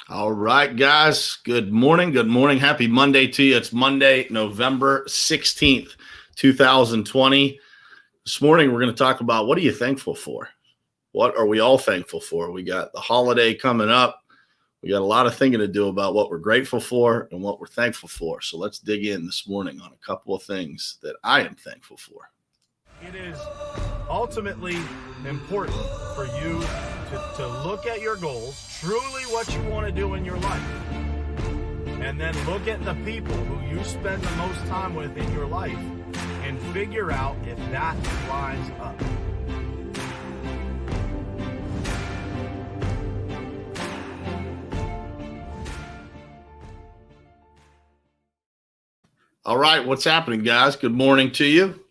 All right, guys. Good morning. Good morning. Happy Monday to you. It's Monday, November 16th, 2020. This morning, we're going to talk about what are you thankful for? What are we all thankful for? We got the holiday coming up. We got a lot of thinking to do about what we're grateful for and what we're thankful for. So let's dig in this morning on a couple of things that I am thankful for. It is ultimately important for you to look at your goals, truly what you want to do in your life, and then look at the people who you spend the most time with in your life and figure out if that lines up. All right, what's happening, guys? Good morning to you.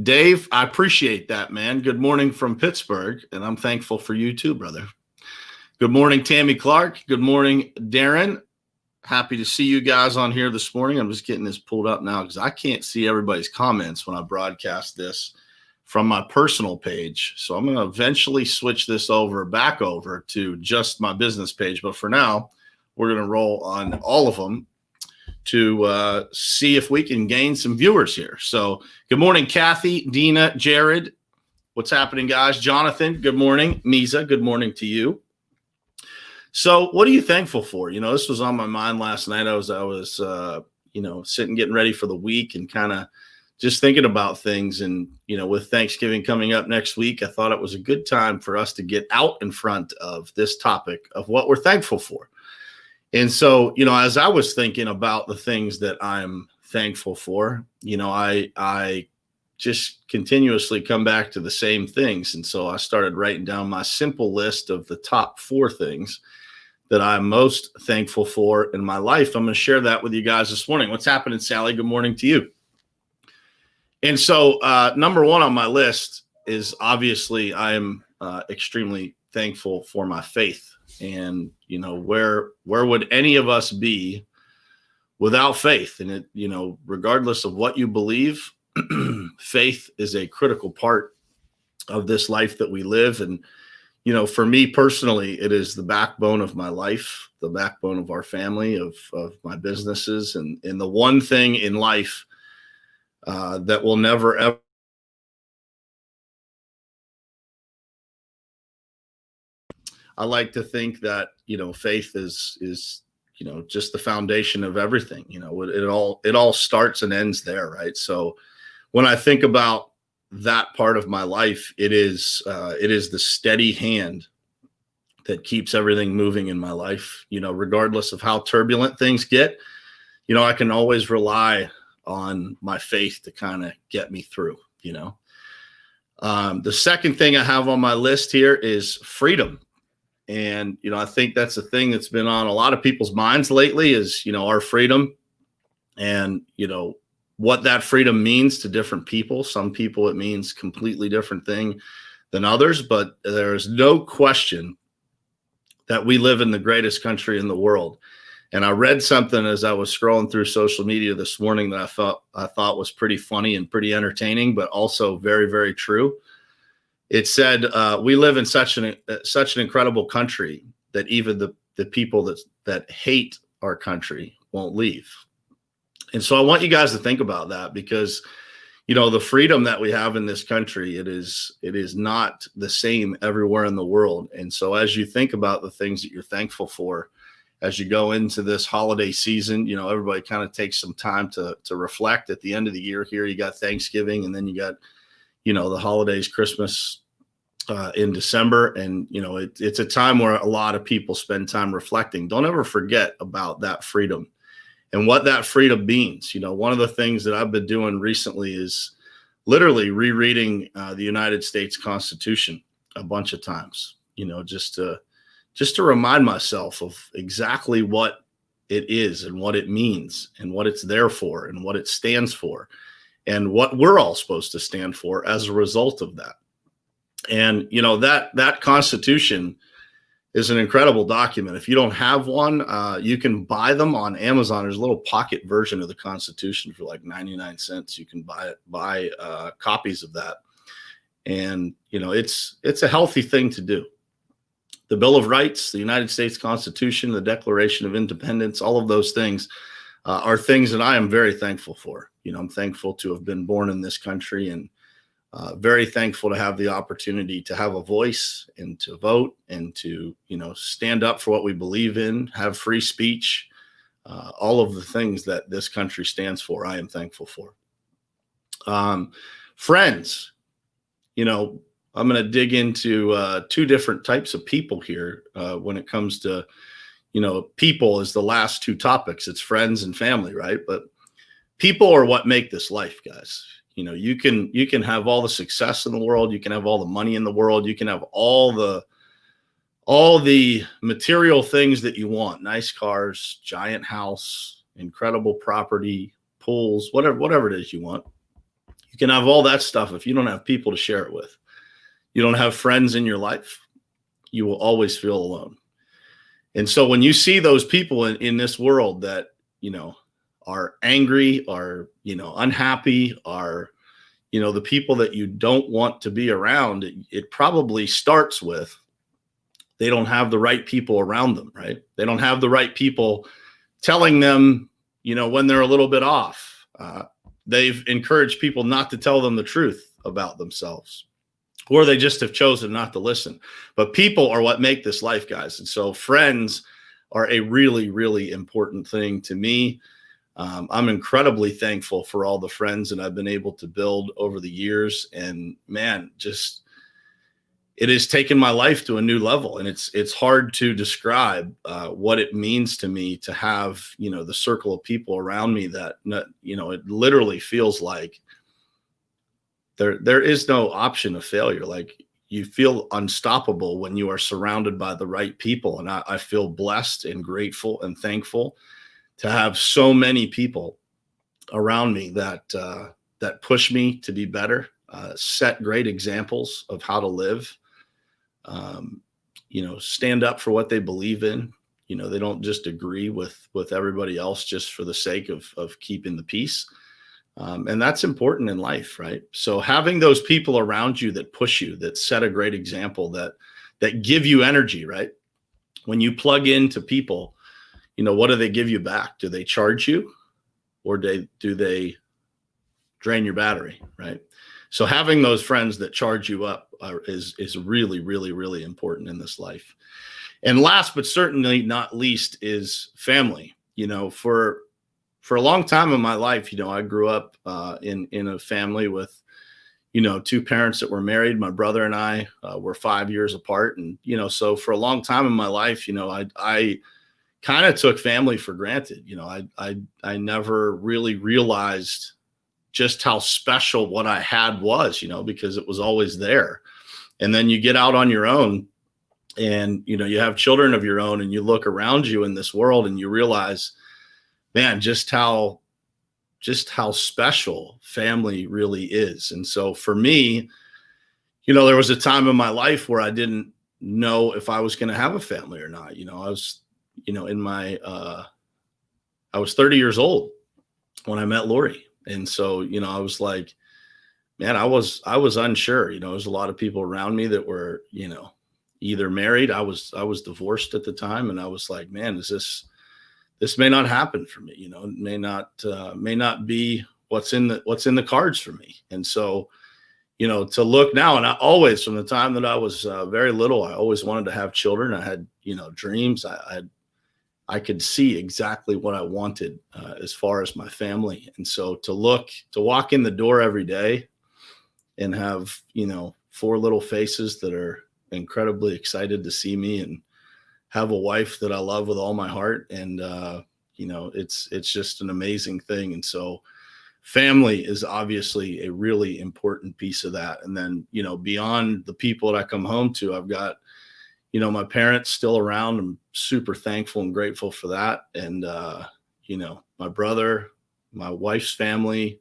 Dave, I appreciate that, man. Good morning from Pittsburgh, and I'm thankful for you too, brother. Good morning, Tammy Clark. Good morning, Darren. Happy to see you guys on here this morning. I'm just getting this pulled up now because I can't see everybody's comments when I broadcast this from my personal page. So I'm going to eventually switch this back over to just my business page. But for now, we're going to roll on all of them to see if we can gain some viewers here. So good morning, Kathy, Dina, Jared. What's happening, guys? Jonathan, good morning. Misa, good morning to you. So what are you thankful for? You know, this was on my mind last night. I was sitting, getting ready for the week and kind of just thinking about things. And, you know, with Thanksgiving coming up next week, I thought it was a good time for us to get out in front of this topic of what we're thankful for. And so, you know, as I was thinking about the things that I'm thankful for, you know, I just continuously come back to the same things. And so I started writing down my simple list of the top 4 things that I'm most thankful for in my life. I'm going to share that with you guys this morning. What's happening, Sally? Good morning to you. And so number 1 on my list is obviously I am extremely thankful for my faith. And, you know, where would any of us be without faith? And it, you know, regardless of what you believe, faith is a critical part of this life that we live. And, you know, for me personally, it is the backbone of my life, the backbone of our family, of my businesses. And the one thing in life that will never, ever, I like to think that, you know, faith is, you know, just the foundation of everything. You know, it all starts and ends there. Right. So when I think about that part of my life, it is the steady hand that keeps everything moving in my life. You know, regardless of how turbulent things get, you know, I can always rely on my faith to kind of get me through, you know. The second thing I have on my list here is freedom. And, you know, I think that's a thing that's been on a lot of people's minds lately is, you know, our freedom and, you know, what that freedom means to different people. Some people, it means completely different thing than others, but there's no question that we live in the greatest country in the world. And I read something as I was scrolling through social media this morning that I thought was pretty funny and pretty entertaining, but also very, very true. It said, we live in such an incredible country that even the people that hate our country won't leave. And so I want you guys to think about that because, you know, the freedom that we have in this country, it is not the same everywhere in the world. And so as you think about the things that you're thankful for, as you go into this holiday season, you know, everybody kind of takes some time to reflect at the end of the year here. You got Thanksgiving and then you got, you know, the holidays, Christmas in December. And, you know, it's a time where a lot of people spend time reflecting. Don't ever forget about that freedom and what that freedom means. You know, one of the things that I've been doing recently is literally rereading the United States Constitution a bunch of times, you know, just to remind myself of exactly what it is and what it means and what it's there for and what it stands for and what we're all supposed to stand for as a result of that. And, you know, that Constitution is an incredible document. If you don't have one, you can buy them on Amazon. There's a little pocket version of the Constitution for like 99 cents. You can buy copies of that. And, you know, it's a healthy thing to do. the Bill of Rights, the United States Constitution, the Declaration of Independence, all of those things are things that I am very thankful for. I'm thankful to have been born in this country, and very thankful to have the opportunity to have a voice and to vote and to, stand up for what we believe in, have free speech, all of the things that this country stands for. I am thankful for. Friends, I'm going to dig into two different types of people here when it comes to, people is the last two topics. It's friends and family, right? But people are what make this life, guys. You can have all the success in the world. You can have all the money in the world. You can have all the material things that you want, nice cars, giant house, incredible property, pools, whatever it is you want. You can have all that stuff. If you don't have people to share it with, you don't have friends in your life, you will always feel alone. And so when you see those people in this world that, are angry, are, unhappy, are, the people that you don't want to be around, it probably starts with they don't have the right people around them, right? They don't have the right people telling them, when they're a little bit off. They've encouraged people not to tell them the truth about themselves, or they just have chosen not to listen. But people are what make this life, guys. And so friends are a really, really important thing to me. I'm incredibly thankful for all the friends that I've been able to build over the years. And man, it has taken my life to a new level. And it's hard to describe what it means to me to have, the circle of people around me that, it literally feels like there is no option of failure. Like, you feel unstoppable when you are surrounded by the right people. And I feel blessed and grateful and thankful to have so many people around me that push me to be better, set great examples of how to live, stand up for what they believe in. They don't just agree with everybody else just for the sake of keeping the peace. And that's important in life, right? So having those people around you that push you, that set a great example, that give you energy, right? When you plug into people, what do they give you back? Do they charge you, or do they drain your battery, right? So having those friends that charge you up is really, really, really important in this life. And last but certainly not least is family. For a long time in my life, I grew up in a family with, two parents that were married. My brother and I were 5 years apart. And, so for a long time in my life, I kind of took family for granted. I never really realized just how special what I had was, because it was always there. And then you get out on your own and, you have children of your own, and you look around you in this world and you realize, man, just how special family really is. And so for me, there was a time in my life where I didn't know if I was going to have a family or not. I was, I was 30 years old when I met Lori. And so, I was like, man, I was unsure. There was a lot of people around me that were, either married. I was divorced at the time. And I was like, man, this may not happen for me. It may not be what's in the cards for me. And so, to look now, and I always, from the time that I was very little, I always wanted to have children. I had, dreams. I could see exactly what I wanted as far as my family. And so to walk in the door every day and have, 4 little faces that are incredibly excited to see me, and have a wife that I love with all my heart. And, it's just an amazing thing. And so family is obviously a really important piece of that. And then, beyond the people that I come home to, I've got, my parents still around. I'm super thankful and grateful for that. And, my brother, my wife's family,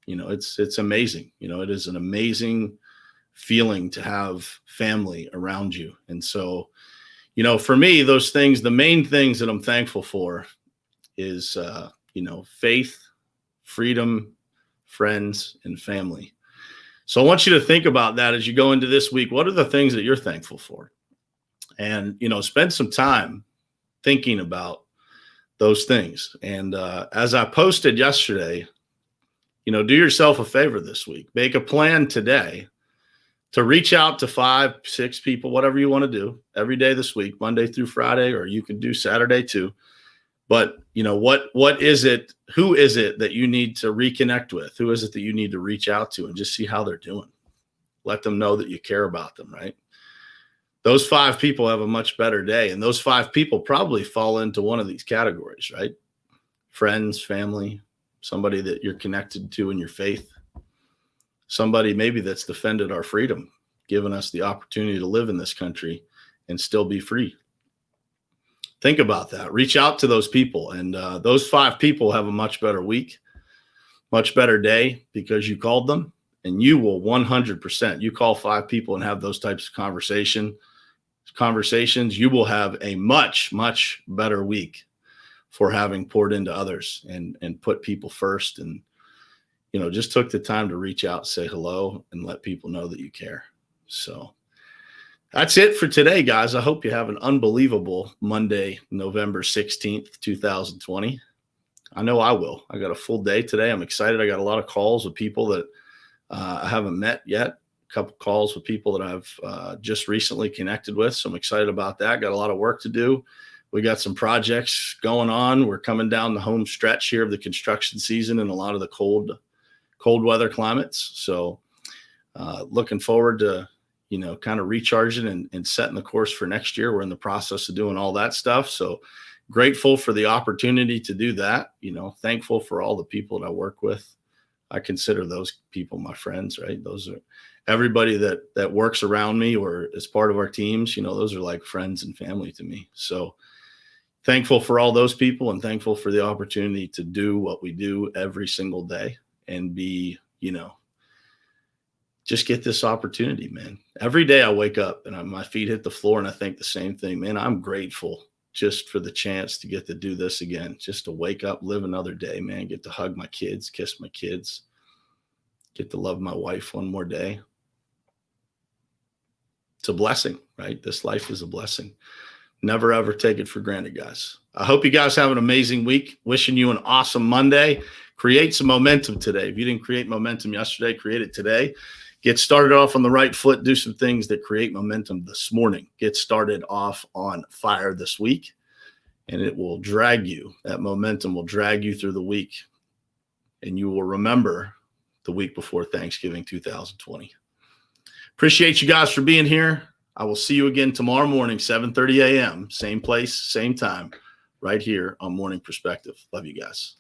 it's amazing. It is an amazing feeling to have family around you. And so, for me, those things, the main things that I'm thankful for is, faith, freedom, friends, and family. So I want you to think about that as you go into this week. What are the things that you're thankful for? and, spend some time thinking about those things. And as I posted yesterday, do yourself a favor this week. Make a plan today to reach out to 5, 6 people, whatever you want to do every day this week, Monday through Friday, or you can do Saturday too. But what is it? Who is it that you need to reconnect with? Who is it that you need to reach out to and just see how they're doing? Let them know that you care about them, right? Those 5 people have a much better day. And those 5 people probably fall into one of these categories, right? Friends, family, somebody that you're connected to in your faith, somebody maybe that's defended our freedom, given us the opportunity to live in this country and still be free. Think about that. Reach out to those people. And those 5 people have a much better week, much better day because you called them. And you will 100%. You call 5 people and have those types of conversations, you will have a much, much better week for having poured into others and put people first. And, just took the time to reach out, say hello, and let people know that you care. So that's it for today, guys. I hope you have an unbelievable Monday, November 16th, 2020. I know I will. I got a full day today. I'm excited. I got a lot of calls with people that I haven't met yet. A couple calls with people that I've just recently connected with. So I'm excited about that. Got a lot of work to do. We got some projects going on. We're coming down the home stretch here of the construction season in a lot of the cold weather climates. So looking forward to, kind of recharging and setting the course for next year. We're in the process of doing all that stuff. So grateful for the opportunity to do that. Thankful for all the people that I work with. I consider those people my friends, right? Those are everybody that works around me or is part of our teams. Those are like friends and family to me. So thankful for all those people and thankful for the opportunity to do what we do every single day and be, just get this opportunity, man. Every day I wake up and my feet hit the floor and I think the same thing, man. I'm grateful just for the chance to get to do this again, just to wake up, live another day, man, get to hug my kids, kiss my kids, get to love my wife one more day. It's a blessing, right? This life is a blessing. Never, ever take it for granted, guys. I hope you guys have an amazing week. Wishing you an awesome Monday. Create some momentum today. If you didn't create momentum yesterday, create it today. Get started off on the right foot. Do some things that create momentum this morning. Get started off on fire this week, and it will drag you. That momentum will drag you through the week, and you will remember the week before Thanksgiving 2020. Appreciate you guys for being here. I will see you again tomorrow morning, 7:30 a.m., same place, same time, right here on Morning Perspective. Love you guys.